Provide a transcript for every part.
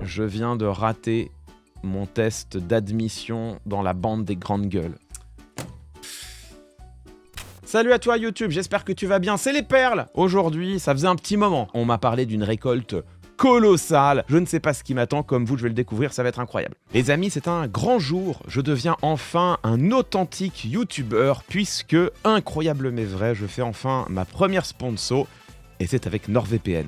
Je viens de rater mon test d'admission dans la bande des grandes gueules. Salut à toi YouTube, j'espère que tu vas bien, c'est les perles. Aujourd'hui, ça faisait un petit moment, on m'a parlé d'une récolte colossale. Je ne sais pas ce qui m'attend, comme vous je vais le découvrir, ça va être incroyable. Les amis, c'est un grand jour, je deviens enfin un authentique youtubeur, puisque, incroyable mais vrai, je fais enfin ma première sponsor, et c'est avec NordVPN.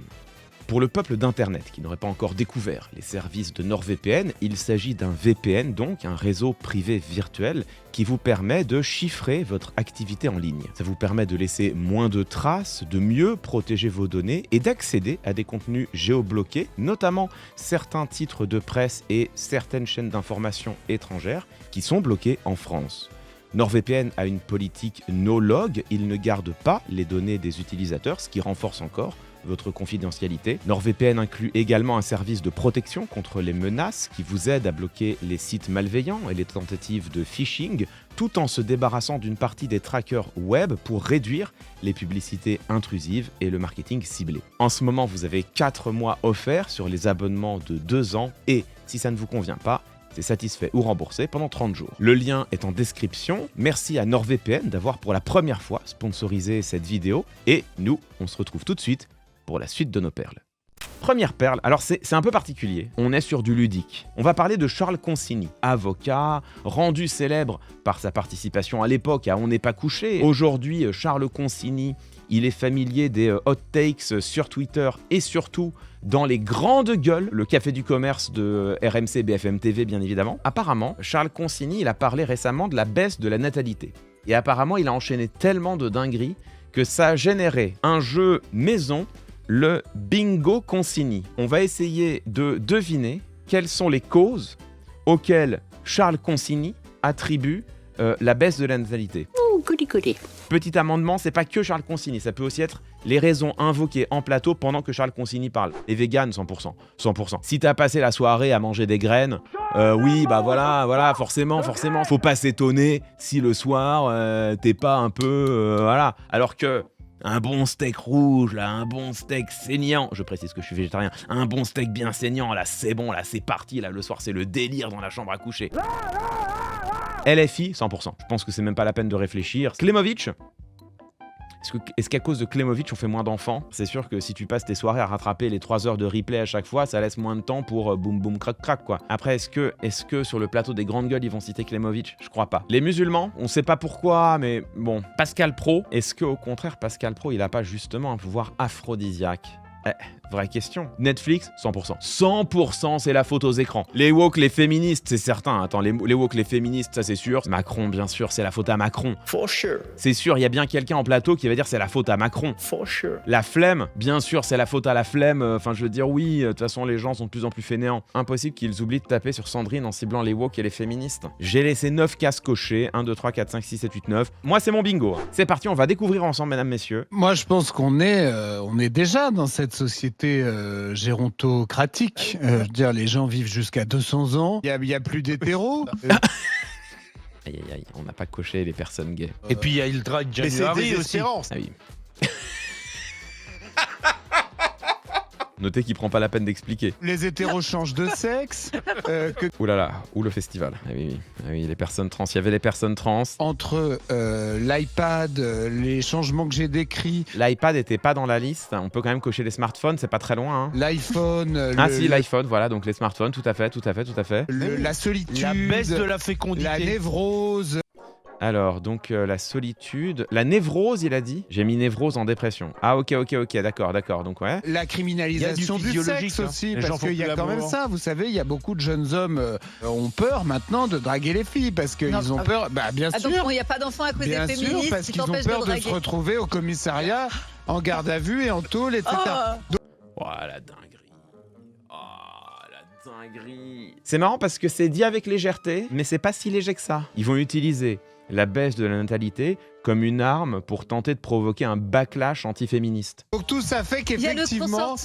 Pour le peuple d'Internet qui n'aurait pas encore découvert les services de NordVPN, il s'agit d'un VPN, donc un réseau privé virtuel, qui vous permet de chiffrer votre activité en ligne. Ça vous permet de laisser moins de traces, de mieux protéger vos données et d'accéder à des contenus géobloqués, notamment certains titres de presse et certaines chaînes d'information étrangères qui sont bloqués en France. NordVPN a une politique no-log, il ne garde pas les données des utilisateurs, ce qui renforce encore votre confidentialité. NordVPN inclut également un service de protection contre les menaces qui vous aide à bloquer les sites malveillants et les tentatives de phishing, tout en se débarrassant d'une partie des trackers web pour réduire les publicités intrusives et le marketing ciblé. En ce moment, vous avez 4 mois offerts sur les abonnements de 2 ans et, si ça ne vous convient pas, c'est satisfait ou remboursé pendant 30 jours. Le lien est en description. Merci à NordVPN d'avoir pour la première fois sponsorisé cette vidéo. Et nous, on se retrouve tout de suite pour la suite de nos perles. Première perle, alors c'est un peu particulier, on est sur du ludique. On va parler de Charles Consigny, avocat, rendu célèbre par sa participation à l'époque à On n'est pas couché. Aujourd'hui, Charles Consigny, il est familier des hot takes sur Twitter et surtout dans les grandes gueules, le café du commerce de RMC BFM TV bien évidemment. Apparemment, Charles Consigny, il a parlé récemment de la baisse de la natalité. Et apparemment, il a enchaîné tellement de dingueries que ça a généré un jeu maison, le Bingo Consigny. On va essayer de deviner quelles sont les causes auxquelles Charles Consigny attribue la baisse de la natalité. Oh, goody goody. Petit amendement, c'est pas que Charles Consigny, ça peut aussi être les raisons invoquées en plateau pendant que Charles Consigny parle. Les véganes, 100%. 100%. Si t'as passé la soirée à manger des graines, oui, bah voilà, forcément, faut pas s'étonner si le soir, t'es pas un peu, voilà. Alors que un bon steak rouge, là, un bon steak saignant, je précise que je suis végétarien, un bon steak bien saignant, là, c'est bon, là, c'est parti, là, le soir, c'est le délire dans la chambre à coucher. LFI, 100%. Je pense que c'est même pas la peine de réfléchir. Klemovic, est-ce qu'à cause de Klemovic, on fait moins d'enfants? C'est sûr que si tu passes tes soirées à rattraper les 3 heures de replay à chaque fois, ça laisse moins de temps pour boum boum crac crac quoi. Après, est-ce que sur le plateau des grandes gueules, ils vont citer Klemovic? Je crois pas. Les musulmans, on sait pas pourquoi, mais bon. Pascal Praud, est-ce qu'au contraire, Pascal Praud, il a pas justement un pouvoir aphrodisiaque? Vraie question. Netflix, 100%. 100%, c'est la faute aux écrans. Les woke, les féministes, c'est certain. Attends, les woke, les féministes, ça c'est sûr. Macron, bien sûr, c'est la faute à Macron. For sure. C'est sûr, il y a bien quelqu'un en plateau qui va dire c'est la faute à Macron. For sure. La flemme, bien sûr, c'est la faute à la flemme. Enfin, je veux dire, oui, de toute façon, les gens sont de plus en plus fainéants. Impossible qu'ils oublient de taper sur Sandrine en ciblant les woke et les féministes. J'ai laissé 9 cases cochées. 1, 2, 3, 4, 5, 6, 7, 8, 9. Moi, c'est mon bingo. C'est parti, on va découvrir ensemble, mesdames, messieurs. Moi, je pense qu'on est déjà dans cette société gérontocratique. Je veux dire, les gens vivent jusqu'à 200 ans. Il y a plus d'hétéros. Aïe, aïe, aïe, on n'a pas coché les personnes gays. Et puis il y a le drag January aussi. Ah oui. Notez qu'il prend pas la peine d'expliquer. Les hétéros changent de sexe. Ouh là là, ou le festival. Ah oui, oui. Ah oui, les personnes trans. Il y avait les personnes trans. Entre l'iPad, les changements que j'ai décrits. L'iPad était pas dans la liste. On peut quand même cocher les smartphones, c'est pas très loin. Hein. L'iPhone. Si, l'iPhone, voilà, donc les smartphones, tout à fait. La solitude. La baisse de la fécondité. La névrose. Alors, donc la solitude, la névrose, il a dit. J'ai mis névrose en dépression. Ah ok, d'accord, donc ouais. La criminalisation du sexe aussi, parce qu'il y a quand même ça. Vous savez, il y a beaucoup de jeunes hommes ont peur maintenant de draguer les filles parce qu'ils ont peur. Bah bien sûr. Donc il n'y a pas d'enfants à cause des féministes. Bien sûr, parce qu'ils ont peur de se retrouver au commissariat en garde à vue et en tôle, etc. Oh la dinguerie. C'est marrant parce que c'est dit avec légèreté, mais c'est pas si léger que ça. Ils vont utiliser la baisse de la natalité comme une arme pour tenter de provoquer un backlash antiféministe. Donc tout ça fait qu'effectivement,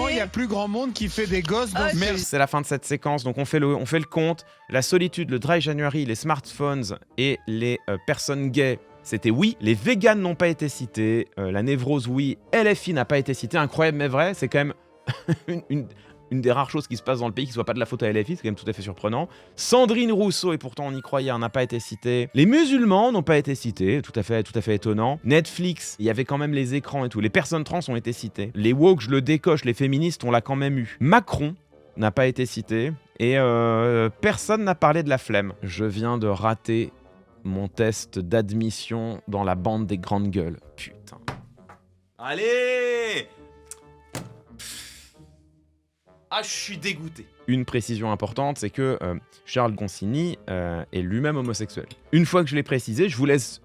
il y a plus grand monde qui fait des gosses dans C'est la fin de cette séquence, donc on fait le compte. La solitude, le dry January, les smartphones et les personnes gays, c'était oui. Les véganes n'ont pas été cités. La névrose, oui. LFI n'a pas été cité. Incroyable mais vrai, c'est quand même une des rares choses qui se passe dans le pays qui soit pas de la faute à LFI, c'est quand même tout à fait surprenant. Sandrine Rousseau, et pourtant on y croyait, n'a pas été citée. Les musulmans n'ont pas été cités, tout à fait étonnant. Netflix, il y avait quand même les écrans et tout. Les personnes trans ont été citées. Les woke, je le décoche, les féministes, on l'a quand même eu. Macron n'a pas été cité. Et personne n'a parlé de la flemme. Je viens de rater mon test d'admission dans la bande des grandes gueules. Putain. Allez! Ah, je suis dégoûté. Une précision importante, c'est que Charles Gonsigny est lui-même homosexuel. Une fois que je l'ai précisé, je vous laisse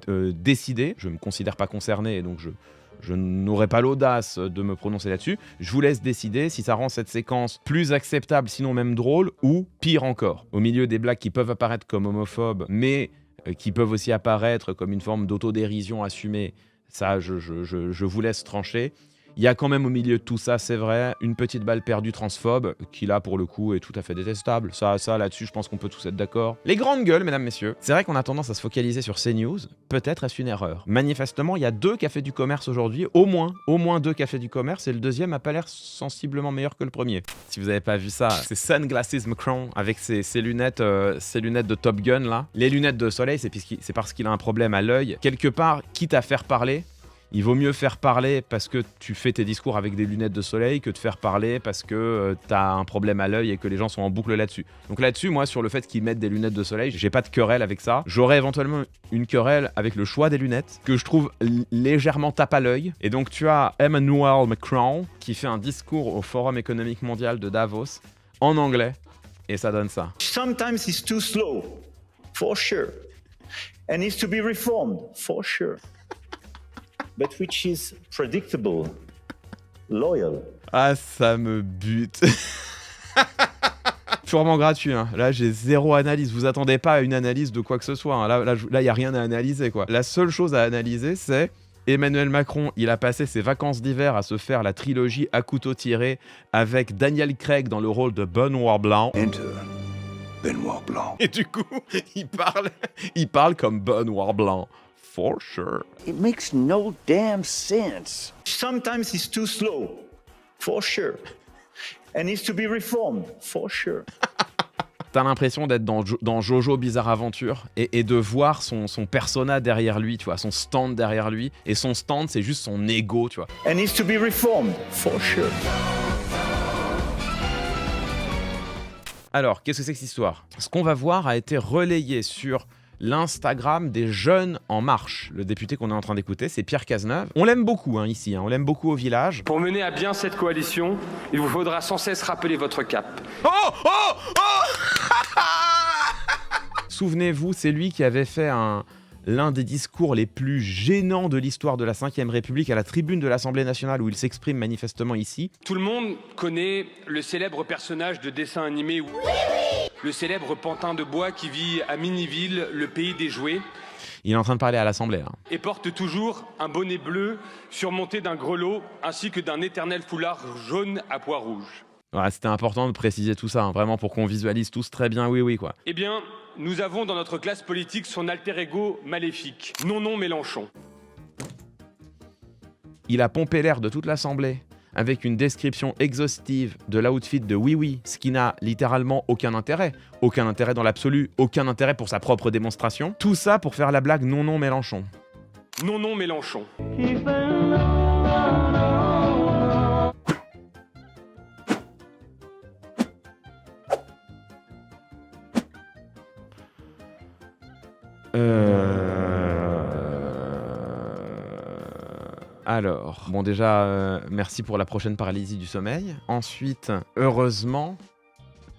décider. Je ne me considère pas concerné, donc je n'aurai pas l'audace de me prononcer là-dessus. Je vous laisse décider si ça rend cette séquence plus acceptable, sinon même drôle, ou pire encore. Au milieu des blagues qui peuvent apparaître comme homophobes, mais qui peuvent aussi apparaître comme une forme d'autodérision assumée, ça, je vous laisse trancher. Il y a quand même au milieu de tout ça, c'est vrai, une petite balle perdue transphobe, qui là, pour le coup, est tout à fait détestable. Ça là-dessus, je pense qu'on peut tous être d'accord. Les grandes gueules, mesdames, messieurs. C'est vrai qu'on a tendance à se focaliser sur CNews. Peut-être est-ce une erreur. Manifestement, il y a 2 cafés du commerce aujourd'hui, au moins 2 cafés du commerce, et le deuxième a pas l'air sensiblement meilleur que le premier. Si vous avez pas vu ça, c'est Sunglasses Macron, avec ses lunettes de Top Gun, là. Les lunettes de soleil, c'est parce qu'il a un problème à l'œil. Quelque part, quitte à faire parler, il vaut mieux faire parler parce que tu fais tes discours avec des lunettes de soleil que de faire parler parce que t'as un problème à l'œil et que les gens sont en boucle là-dessus. Donc là-dessus, moi, sur le fait qu'ils mettent des lunettes de soleil, j'ai pas de querelle avec ça. J'aurais éventuellement une querelle avec le choix des lunettes, que je trouve légèrement tape à l'œil. Et donc tu as Emmanuel Macron qui fait un discours au Forum économique mondial de Davos en anglais, et ça donne ça. Sometimes it's too slow, for sure, and needs to be reformed, for sure. But which is predictable, loyal. Ah, ça me bute. Purement gratuit, hein. Là j'ai zéro analyse, vous attendez pas à une analyse de quoi que ce soit, hein. Là y a rien à analyser, quoi. La seule chose à analyser, c'est Emmanuel Macron, il a passé ses vacances d'hiver à se faire la trilogie à couteau tiré avec Daniel Craig dans le rôle de Benoît Blanc. Enter Benoît Blanc. Et du coup, il parle comme Benoît Blanc. For sure. It makes no damn sense. Sometimes it's too slow, for sure, and needs to be reformed, for sure. T'as l'impression d'être dans Jojo Bizarre Aventure et de voir son persona derrière lui, tu vois, son stand derrière lui. Et son stand, c'est juste son ego, tu vois. And needs to be reformed, for sure. Alors, qu'est-ce que c'est que cette histoire? Ce qu'on va voir a été relayé sur l'Instagram des Jeunes en Marche. Le député qu'on est en train d'écouter, c'est Pierre Cazeneuve. On l'aime beaucoup ici, on l'aime beaucoup au village. Pour mener à bien cette coalition, il vous faudra sans cesse rappeler votre cap. Souvenez-vous, c'est lui qui avait fait l'un des discours les plus gênants de l'histoire de la Ve République à la tribune de l'Assemblée nationale où il s'exprime manifestement ici. Tout le monde connaît le célèbre personnage de dessin animé, le célèbre pantin de bois qui vit à Miniville, le pays des jouets. Il est en train de parler à l'Assemblée, là. Et porte toujours un bonnet bleu surmonté d'un grelot ainsi que d'un éternel foulard jaune à pois rouges. Voilà, c'était important de préciser tout ça, vraiment pour qu'on visualise tous très bien, oui, quoi. Eh bien, nous avons dans notre classe politique son alter ego maléfique, non Mélenchon. Il a pompé l'air de toute l'Assemblée avec une description exhaustive de l'outfit de Oui, ce qui n'a littéralement aucun intérêt. Aucun intérêt dans l'absolu, aucun intérêt pour sa propre démonstration. Tout ça pour faire la blague non Mélenchon. Non Mélenchon. Alors, bon déjà, merci pour la prochaine paralysie du sommeil. Ensuite, heureusement,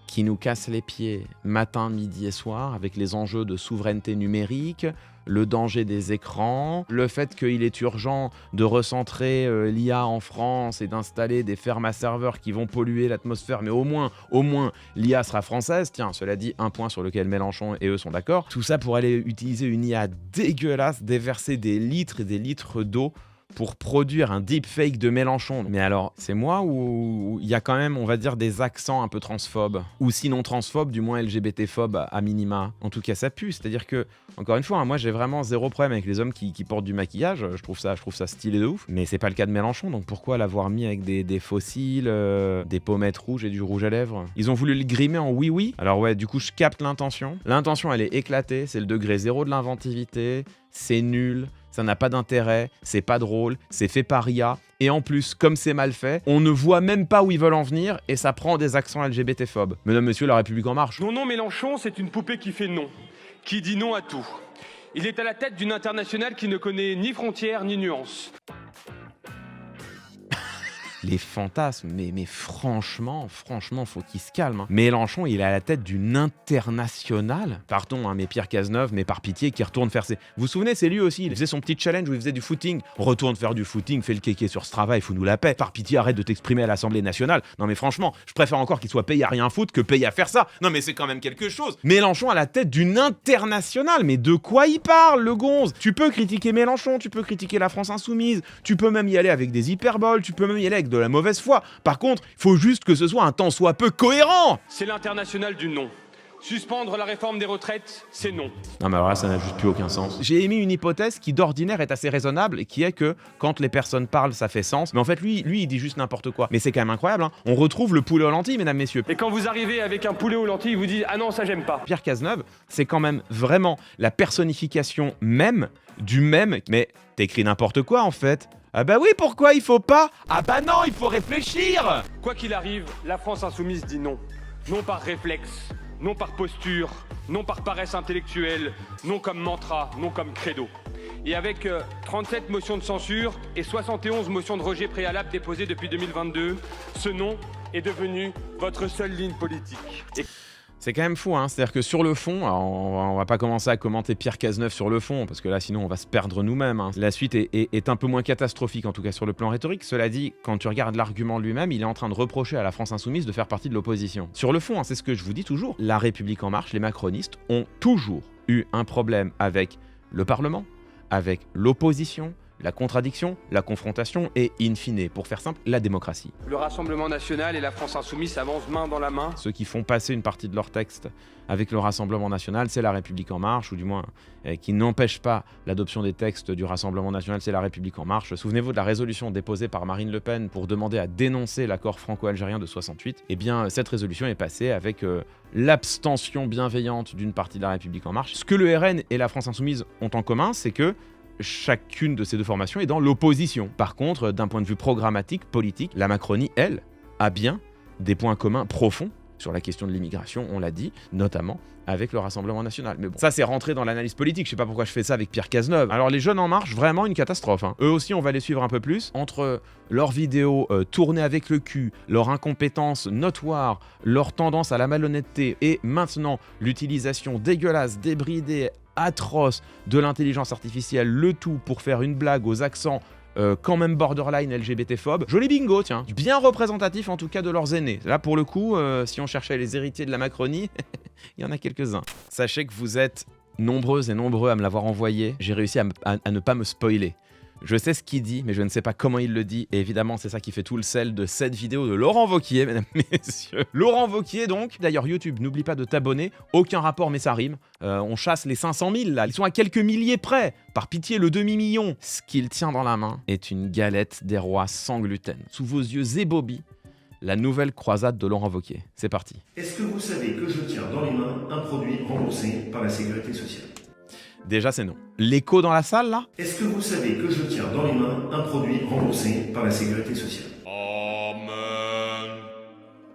qui nous casse les pieds matin, midi et soir avec les enjeux de souveraineté numérique, le danger des écrans, le fait qu'il est urgent de recentrer l'IA en France et d'installer des fermes à serveurs qui vont polluer l'atmosphère, mais au moins, l'IA sera française. Tiens, cela dit, un point sur lequel Mélenchon et eux sont d'accord. Tout ça pour aller utiliser une IA dégueulasse, déverser des litres et des litres d'eau pour produire un deepfake de Mélenchon. Mais alors, c'est moi ou il y a quand même, on va dire, des accents un peu transphobes? Ou sinon transphobes, du moins LGBT-phobes à minima. En tout cas, ça pue. C'est-à-dire que, encore une fois, hein, moi j'ai vraiment zéro problème avec les hommes qui portent du maquillage. Je trouve ça stylé de ouf. Mais c'est pas le cas de Mélenchon, donc pourquoi l'avoir mis avec des fossiles, des pommettes rouges et du rouge à lèvres? Ils ont voulu le grimer en oui-oui. Alors ouais, du coup, je capte l'intention. L'intention, elle est éclatée. C'est le degré zéro de l'inventivité. C'est nul. Ça n'a pas d'intérêt, c'est pas drôle, c'est fait par IA, et en plus, comme c'est mal fait, on ne voit même pas où ils veulent en venir, et ça prend des accents LGBT-phobes. Mesdames, messieurs, la République en marche. Mon nom Mélenchon, c'est une poupée qui fait non, qui dit non à tout. Il est à la tête d'une internationale qui ne connaît ni frontières ni nuances. Les fantasmes, mais franchement, faut qu'il se calme. Hein. Mélenchon, il est à la tête d'une internationale. Pardon, hein, mais Pierre Cazeneuve, mais par pitié, qui retourne faire ses... Vous vous souvenez, c'est lui aussi, il faisait son petit challenge où il faisait du footing. Retourne faire du footing, fait le kéké sur Strava, il fout nous la paix. Par pitié, arrête de t'exprimer à l'Assemblée nationale. Non mais franchement, je préfère encore qu'il soit payé à rien foutre que payé à faire ça. Non mais c'est quand même quelque chose. Mélenchon à la tête d'une internationale, mais de quoi il parle, le gonze? Tu peux critiquer Mélenchon, tu peux critiquer la France Insoumise, tu peux même y aller avec des hyperboles, tu peux même y aller avec de la mauvaise foi. Par contre, il faut juste que ce soit un tant soit peu cohérent. C'est l'international du non. Suspendre la réforme des retraites, c'est non. Non mais alors là, ça n'a juste plus aucun sens. J'ai émis une hypothèse qui d'ordinaire est assez raisonnable et qui est que quand les personnes parlent, ça fait sens. Mais en fait, lui il dit juste n'importe quoi. Mais c'est quand même incroyable, hein. On retrouve le poulet aux lentilles, mesdames, messieurs. Et quand vous arrivez avec un poulet aux lentilles, il vous dit « Ah non, ça j'aime pas ». Pierre Cazeneuve, c'est quand même vraiment la personnification même du même. Mais t'écris n'importe quoi en fait. Ah bah oui, pourquoi il faut pas? Ah bah non, il faut réfléchir. Quoi qu'il arrive, la France Insoumise dit non. Non par réflexe, non par posture, non par paresse intellectuelle, non comme mantra, non comme credo. Et avec 37 motions de censure et 71 motions de rejet préalable déposées depuis 2022, ce non est devenu votre seule ligne politique. C'est quand même fou, hein. C'est-à-dire que sur le fond, alors on va pas commencer à commenter Pierre Cazeneuve sur le fond, parce que là sinon on va se perdre nous-mêmes. Hein. La suite est un peu moins catastrophique, en tout cas sur le plan rhétorique. Cela dit, quand tu regardes l'argument lui-même, il est en train de reprocher à la France Insoumise de faire partie de l'opposition. Sur le fond, hein, c'est ce que je vous dis toujours, la République En Marche, les macronistes, ont toujours eu un problème avec le Parlement, avec l'opposition, la contradiction, la confrontation et, in fine, pour faire simple, la démocratie. Le Rassemblement National et la France Insoumise s'avancent main dans la main. Ceux qui font passer une partie de leur texte avec le Rassemblement National, c'est la République En Marche, ou du moins qui n'empêche pas l'adoption des textes du Rassemblement National, c'est la République En Marche. Souvenez-vous de la résolution déposée par Marine Le Pen pour demander à dénoncer l'accord franco-algérien de 68. Eh bien, cette résolution est passée avec l'abstention bienveillante d'une partie de la République En Marche. Ce que le RN et la France Insoumise ont en commun, c'est que chacune de ces deux formations est dans l'opposition. Par contre, d'un point de vue programmatique, politique, la Macronie, elle, a bien des points communs profonds sur la question de l'immigration, on l'a dit, notamment avec le Rassemblement National. Mais bon, ça c'est rentré dans l'analyse politique, je sais pas pourquoi je fais ça avec Pierre Cazeneuve. Alors les Jeunes En Marche, vraiment une catastrophe. Hein. Eux aussi, on va les suivre un peu plus. Entre leurs vidéos tournées avec le cul, leur incompétence notoire, leur tendance à la malhonnêteté et maintenant l'utilisation dégueulasse, débridée, atroce de l'intelligence artificielle, le tout pour faire une blague aux accents quand même borderline LGBT-phobe. Joli bingo, tiens. Bien représentatif en tout cas de leurs aînés. Là pour le coup, si on cherchait les héritiers de la Macronie, il y en a quelques-uns. Sachez que vous êtes nombreuses et nombreux à me l'avoir envoyé. J'ai réussi à ne pas me spoiler. Je sais ce qu'il dit, mais je ne sais pas comment il le dit. Et évidemment, c'est ça qui fait tout le sel de cette vidéo de Laurent Wauquiez, mesdames, messieurs. Laurent Wauquiez, donc. D'ailleurs, YouTube, n'oublie pas de t'abonner. Aucun rapport, mais ça rime. On chasse les 500 000, là. Ils sont à quelques milliers près. Par pitié, le demi-million. Ce qu'il tient dans la main est une galette des rois sans gluten. Sous vos yeux ébobis, la nouvelle croisade de Laurent Wauquiez. C'est parti. Est-ce que vous savez que je tiens dans les mains un produit remboursé par la Sécurité sociale? Déjà, c'est non. L'écho dans la salle, là? Est-ce que vous savez que je tiens dans les mains un produit remboursé par la Sécurité sociale?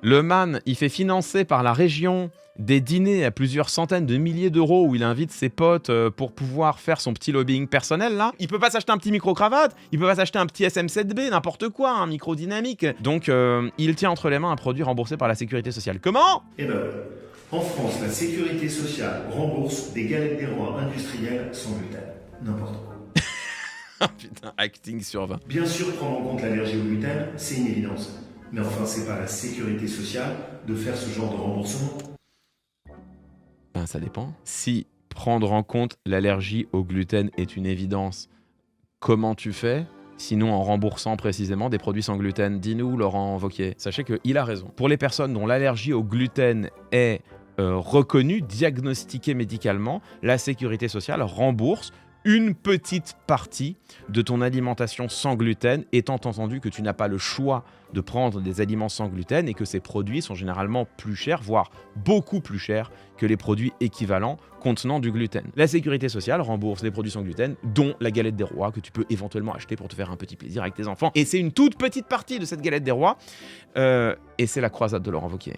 Le man, il fait financer par la région des dîners à plusieurs centaines de milliers d'euros où il invite ses potes pour pouvoir faire son petit lobbying personnel, là. Il peut pas s'acheter un petit micro-cravate, il peut pas s'acheter un petit SM7B, n'importe quoi, un micro dynamique. Donc, il tient entre les mains un produit remboursé par la Sécurité sociale. Comment? Eh ben, en France, la Sécurité sociale rembourse des galettes des rois industrielles sans gluten. N'importe quoi. Putain, acting sur 20. Bien sûr, prendre en compte l'allergie au gluten, c'est une évidence. Mais enfin, c'est pas la Sécurité sociale de faire ce genre de remboursement. Ben, ça dépend. Si prendre en compte l'allergie au gluten est une évidence, comment tu fais? sinon en remboursant précisément des produits sans gluten? Dis-nous, Laurent Wauquiez. Sachez qu'il a raison. Pour les personnes dont l'allergie au gluten est reconnue, diagnostiquée médicalement, la sécurité sociale rembourse une petite partie de ton alimentation sans gluten, étant entendu que tu n'as pas le choix de prendre des aliments sans gluten et que ces produits sont généralement plus chers, voire beaucoup plus chers que les produits équivalents contenant du gluten. La sécurité sociale rembourse les produits sans gluten, dont la galette des rois, que tu peux éventuellement acheter pour te faire un petit plaisir avec tes enfants. Et c'est une toute petite partie de cette galette des rois. Et c'est la croisade de Laurent Wauquiez.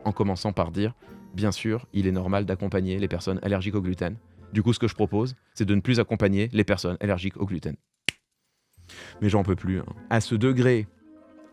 En commençant par dire, bien sûr, il est normal d'accompagner les personnes allergiques au gluten. Du coup, ce que je propose, c'est de ne plus accompagner les personnes allergiques au gluten. Mais j'en peux plus. Hein. À ce degré,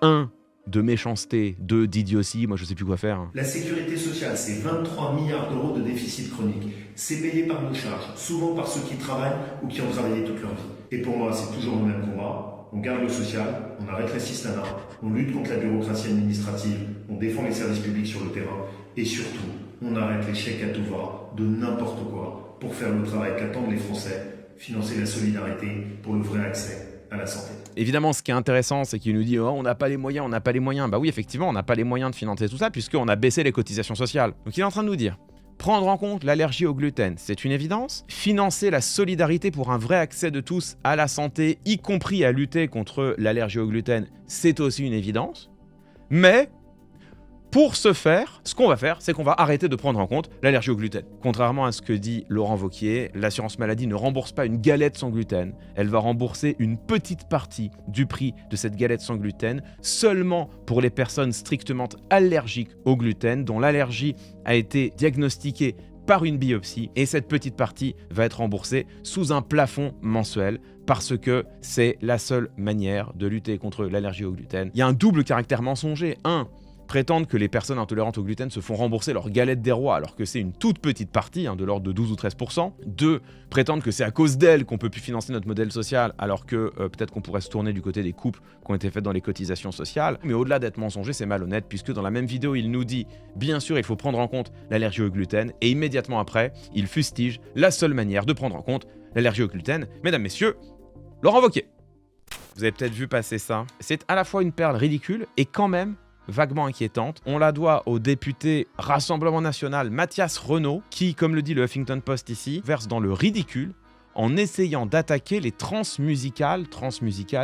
1, de méchanceté, 2, d'idiotie, moi je sais plus quoi faire. Hein. La sécurité sociale, c'est 23 milliards d'euros de déficit chronique. C'est payé par nos charges, souvent par ceux qui travaillent ou qui ont travaillé toute leur vie. Et pour moi, c'est toujours le même combat. On garde le social, on arrête l'assistanat, on lutte contre la bureaucratie administrative, on défend les services publics sur le terrain et surtout, on arrête les chèques à tout va de n'importe quoi pour faire le travail qu'attendent les Français, financer la solidarité pour le vrai accès à la santé. Évidemment, ce qui est intéressant, c'est qu'il nous dit oh, on n'a pas les moyens, on n'a pas les moyens. Bah oui, effectivement, on n'a pas les moyens de financer tout ça puisqu'on a baissé les cotisations sociales. Donc il est en train de nous dire prendre en compte l'allergie au gluten, c'est une évidence. Financer la solidarité pour un vrai accès de tous à la santé, y compris à lutter contre l'allergie au gluten, c'est aussi une évidence. Mais pour ce faire, ce qu'on va faire, c'est qu'on va arrêter de prendre en compte l'allergie au gluten. Contrairement à ce que dit Laurent Wauquiez, l'assurance maladie ne rembourse pas une galette sans gluten. Elle va rembourser une petite partie du prix de cette galette sans gluten seulement pour les personnes strictement allergiques au gluten, dont l'allergie a été diagnostiquée par une biopsie. Et cette petite partie va être remboursée sous un plafond mensuel parce que c'est la seule manière de lutter contre l'allergie au gluten. Il y a un double caractère mensonger. 1, prétendent que les personnes intolérantes au gluten se font rembourser leur galette des rois alors que c'est une toute petite partie, de l'ordre de 12 ou 13%. 2, prétendent que c'est à cause d'elles qu'on peut plus financer notre modèle social alors que peut-être qu'on pourrait se tourner du côté des coupes qui ont été faites dans les cotisations sociales. Mais au-delà d'être mensonger, c'est malhonnête puisque dans la même vidéo, il nous dit bien sûr il faut prendre en compte l'allergie au gluten et immédiatement après, il fustige la seule manière de prendre en compte l'allergie au gluten. Mesdames, messieurs, Laurent Wauquiez. Vous avez peut-être vu passer ça. C'est à la fois une perle ridicule et quand même vaguement inquiétante. On la doit au député Rassemblement National Mathias Renaud, qui, comme le dit le Huffington Post ici, verse dans le ridicule en essayant d'attaquer les Transmusicales,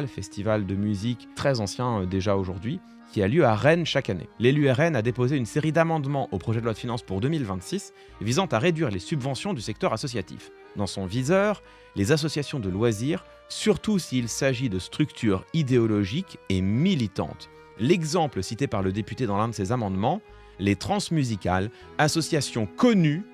festival de musique très ancien déjà aujourd'hui, qui a lieu à Rennes chaque année. L'élu RN a déposé une série d'amendements au projet de loi de finances pour 2026 visant à réduire les subventions du secteur associatif. Dans son viseur, les associations de loisirs, surtout s'il s'agit de structures idéologiques et militantes. L'exemple cité par le député dans l'un de ses amendements, les Transmusicales, association connue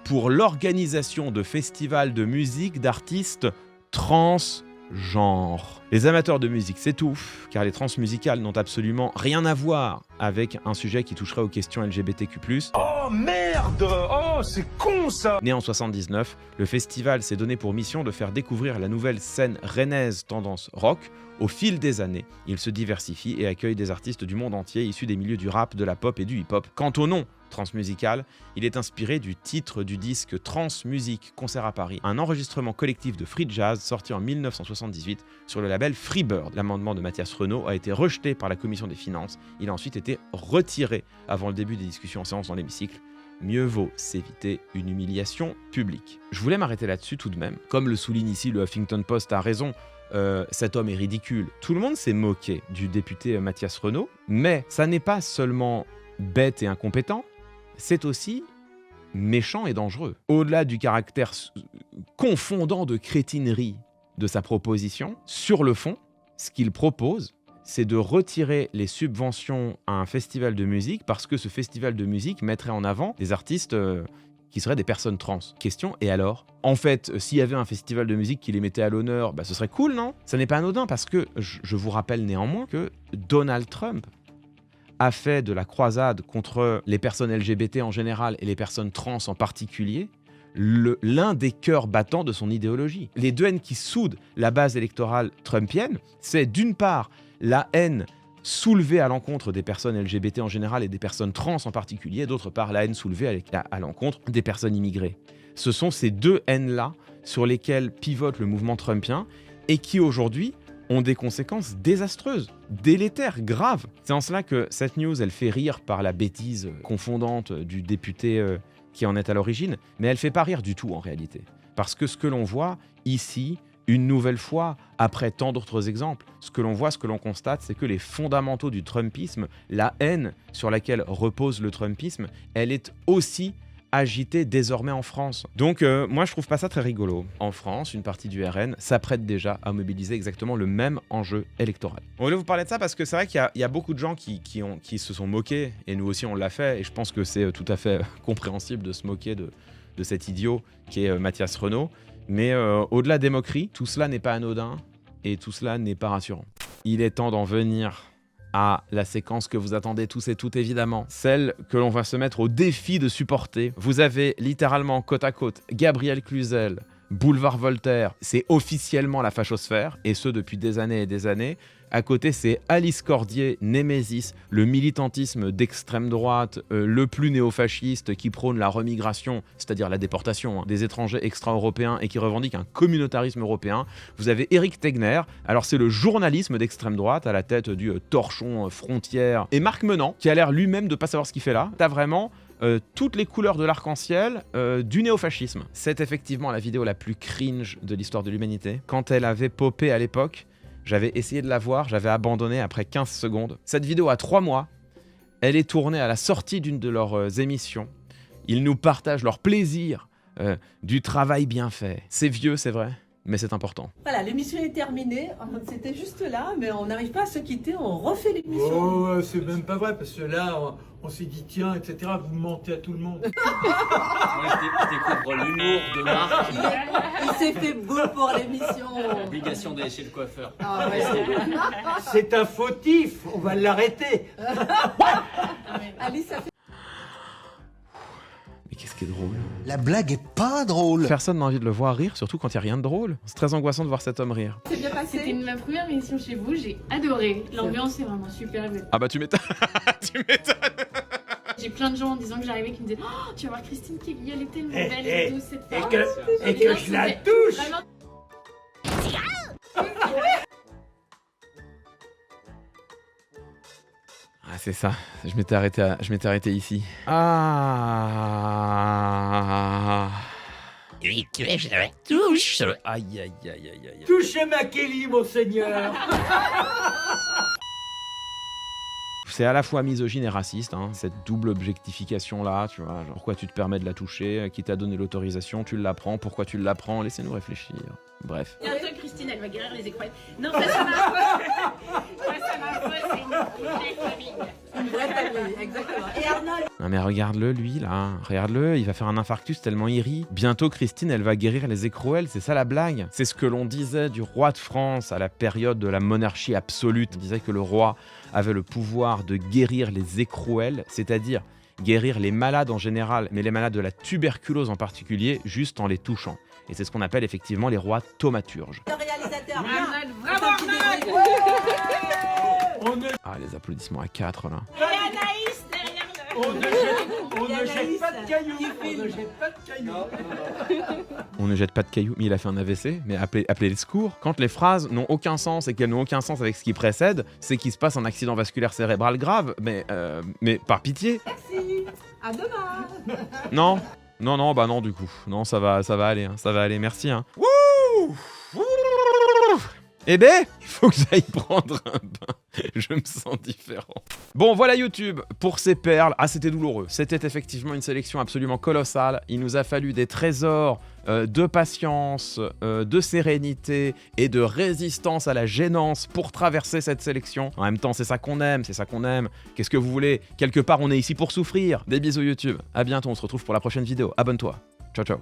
pour l'organisation de festivals de musique d'artistes transgenres. Les amateurs de musique s'étouffent, car les Transmusicales n'ont absolument rien à voir avec un sujet qui toucherait aux questions LGBTQ+. Oh merde! Oh, c'est con ça! Né en 79, le festival s'est donné pour mission de faire découvrir la nouvelle scène rennaise tendance rock. Au fil des années, il se diversifie et accueille des artistes du monde entier issus des milieux du rap, de la pop et du hip-hop. Quant au nom Transmusical, il est inspiré du titre du disque Transmusique Concert à Paris, un enregistrement collectif de free jazz sorti en 1978 sur le label Freebird. L'amendement de Mathias Renaud a été rejeté par la commission des finances. Il a ensuite été retiré avant le début des discussions en séance dans l'hémicycle. Mieux vaut s'éviter une humiliation publique. Je voulais m'arrêter là-dessus tout de même. Comme le souligne ici le Huffington Post a raison, cet homme est ridicule. Tout le monde s'est moqué du député Mathias Renaud, mais ça n'est pas seulement bête et incompétent, c'est aussi méchant et dangereux. Au-delà du caractère confondant de crétinerie de sa proposition, sur le fond, ce qu'il propose, c'est de retirer les subventions à un festival de musique parce que ce festival de musique mettrait en avant des artistes qui seraient des personnes trans. Question, et alors ? En fait, s'il y avait un festival de musique qui les mettait à l'honneur, ce serait cool, non ? Ça n'est pas anodin parce que je vous rappelle néanmoins que Donald Trump a fait de la croisade contre les personnes LGBT en général et les personnes trans en particulier l'un des cœurs battants de son idéologie. Les deux haines qui soudent la base électorale trumpienne, c'est d'une part la haine soulevée à l'encontre des personnes LGBT en général et des personnes trans en particulier, d'autre part la haine soulevée à l'encontre des personnes immigrées. Ce sont ces deux haines-là sur lesquelles pivote le mouvement trumpien et qui aujourd'hui ont des conséquences désastreuses, délétères, graves. C'est en cela que cette news, elle fait rire par la bêtise confondante du député qui en est à l'origine, mais elle fait pas rire du tout en réalité. Parce que ce que l'on voit ici, une nouvelle fois, après tant d'autres exemples, ce que l'on voit, ce que l'on constate, c'est que les fondamentaux du Trumpisme, la haine sur laquelle repose le Trumpisme, elle est aussi agitée désormais en France. Donc moi je trouve pas ça très rigolo. En France, une partie du RN s'apprête déjà à mobiliser exactement le même enjeu électoral. On voulait vous parler de ça parce que c'est vrai qu'il y a beaucoup de gens qui se sont moqués, et nous aussi on l'a fait, et je pense que c'est tout à fait compréhensible de se moquer de cet idiot qui est Mathias Renaud. Mais au-delà des moqueries, tout cela n'est pas anodin et tout cela n'est pas rassurant. Il est temps d'en venir à la séquence que vous attendez tous et toutes évidemment, celle que l'on va se mettre au défi de supporter. Vous avez littéralement côte à côte Gabriel Cluzel, Boulevard Voltaire, c'est officiellement la fachosphère, et ce depuis des années et des années. À côté, c'est Alice Cordier, Némésis, le militantisme d'extrême droite, le plus néofasciste qui prône la remigration, c'est-à-dire la déportation des étrangers extra-européens et qui revendique un communautarisme européen. Vous avez Éric Tegner, alors c'est le journalisme d'extrême droite à la tête du Torchon Frontière, et Marc Menant, qui a l'air lui-même de pas savoir ce qu'il fait là. T'as vraiment toutes les couleurs de l'arc-en-ciel du néofascisme. C'est effectivement la vidéo la plus cringe de l'histoire de l'humanité. Quand elle avait popé à l'époque, j'avais essayé de la voir, j'avais abandonné après 15 secondes. Cette vidéo a 3 mois, elle est tournée à la sortie d'une de leurs émissions. Ils nous partagent leur plaisir du travail bien fait. C'est vieux, c'est vrai, mais c'est important. Voilà, l'émission est terminée. C'était juste là, mais on n'arrive pas à se quitter. On refait l'émission. Oh, c'est même pas vrai, parce que là, on s'est dit, tiens, etc., vous mentez à tout le monde. Je découvre l'humour de Marc. Il s'est fait beau pour l'émission. L'obligation d'aller chez le coiffeur. Ah, ouais, c'est un fautif, on va l'arrêter. Alice a fait... Mais qu'est-ce qui est drôle? La blague est pas drôle. Personne n'a envie de le voir rire, surtout quand il n'y a rien de drôle. C'est très angoissant de voir cet homme rire. C'est bien passé. C'était ma première émission chez vous, j'ai adoré. L'ambiance est vraiment super. Ah bah tu m'étonnes. Tu m'étonnes. J'ai plein de gens en disant que j'arrivais qui me disaient oh, tu vas voir Christine Kelly, elle est tellement belle et douce cette femme. Et que je la touche. Vraiment... Ah c'est ça, je m'étais arrêté ici. Ah. Oui, je la touche. Aïe aïe aïe aïe aïe. Touchez ma Kelly, monseigneur. C'est à la fois misogyne et raciste, hein, cette double objectification-là, tu vois. Genre, pourquoi tu te permets de la toucher? Qui t'a donné l'autorisation? Tu la prends? Pourquoi tu la prends? Laissez-nous réfléchir. Bref. Bientôt, Christine, elle va guérir les écrouelles. Non, face à ma foi, c'est une vraie famille. Une vraie famille, exactement. Et Arnold. Non mais regarde-le, lui, là. Regarde-le, il va faire un infarctus tellement il rit. Bientôt, Christine, elle va guérir les écrouelles, c'est ça la blague. C'est ce que l'on disait du roi de France à la période de la monarchie absolue. On disait que le roi avait le pouvoir de guérir les écrouelles, c'est-à-dire guérir les malades en général, mais les malades de la tuberculose en particulier, juste en les touchant. Et c'est ce qu'on appelle effectivement les rois thaumaturges. Le réalisateur, Arnold, bravo Arnold. Ah, les applaudissements à 4 là. Et Anaïs derrière le... On ne jette pas de cailloux. On ne jette pas de cailloux. On ne jette pas de cailloux, mais il a fait un AVC, mais appelez les secours. Quand les phrases n'ont aucun sens et qu'elles n'ont aucun sens avec ce qui précède, c'est qu'il se passe un accident vasculaire cérébral grave, mais par pitié. Merci. À demain. Non, bah non du coup. Non, ça va aller, hein, ça va aller, merci. Hein. Wouh. Eh ben, il faut que j'aille prendre un bain. Je me sens différent. Bon, voilà YouTube pour ces perles. Ah, c'était douloureux. C'était effectivement une sélection absolument colossale. Il nous a fallu des trésors de patience, de sérénité et de résistance à la gênance pour traverser cette sélection. En même temps, c'est ça qu'on aime, c'est ça qu'on aime. Qu'est-ce que vous voulez? Quelque part, on est ici pour souffrir. Des bisous YouTube. À bientôt, on se retrouve pour la prochaine vidéo. Abonne-toi. Ciao, ciao.